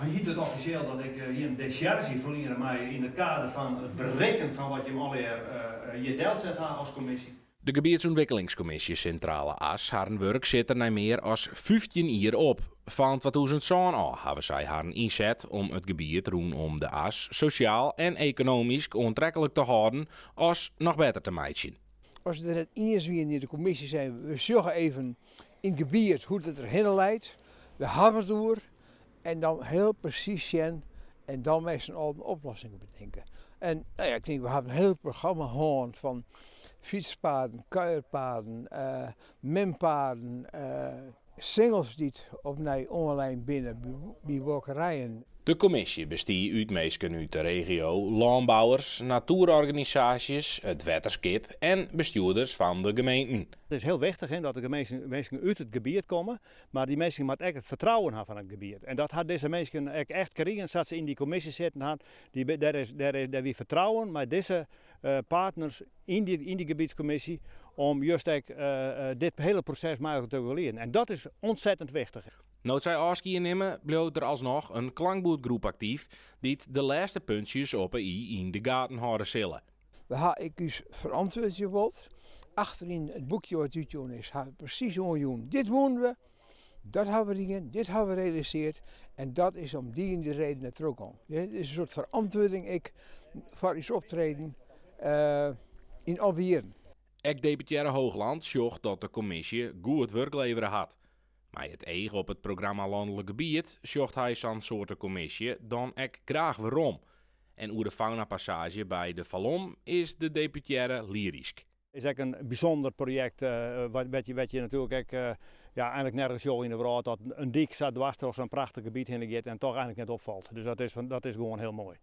hiet het officieel dat ik hier een decharge verlieren mij in het kader van het berekenen van wat je al je deelt zet als commissie. De gebiedsontwikkelingscommissie Centrale As, haar werk zit er naar meer als 15 jaar op. Van 2007 al hebben zij haar inzet om het gebied rondom de As sociaal en economisch aantrekkelijk te houden als nog beter te maken. Als we er net eens weer in de commissie zijn, we zorgen even in het gebied hoe het erheen leidt. We hebben het door en dan heel precies zijn en dan meestal al oplossingen bedenken. En nou ja, ik denk, we hebben een heel programma gehad van fietspaden, kuierpaden, menpaden, singles die op online binnen bij walkerijen. De commissie bestaat uit mensen uit de regio, landbouwers, natuurorganisaties, het wetenschap en bestuurders van de gemeenten. Het is heel wichtig dat de mensen uit het gebied komen, maar die mensen moeten echt het vertrouwen hebben van het gebied. En dat had deze mensen echt gekregen, dat ze in die commissie zitten, daar we vertrouwen met deze partners in die gebiedscommissie om juist dit hele proces mogelijk te reguleren. En dat is ontzettend wichtig. Nood zij afscheid nemen, bleef er alsnog een klankbordgroep actief die de laatste puntjes op in de gaten houden zullen. We hebben ik dus verantwoord geword. Achterin het boekje wat u doen is, had precies onjoen. Dit woonden we, dat hebben we gedaan, dit hebben we gerealiseerd. En dat is om die en die reden het ook om. Het is een soort verantwoording voor iets optreden in alweeren. Ex-deputaire Hoogland zocht dat de commissie goed werk leveren had. Maar het eigen op het programma Landelijk Gebied zocht hij zo'n soort commissie dan ook graag waarom. En over de faunapassage bij de Vallon is de deputaire lyrisch. Het is echt een bijzonder project wat je natuurlijk eigenlijk nergens zo in de wereld dat een dik zat dwars door zo'n prachtig gebied heen gaat en toch eigenlijk net opvalt. Dus dat is gewoon heel mooi.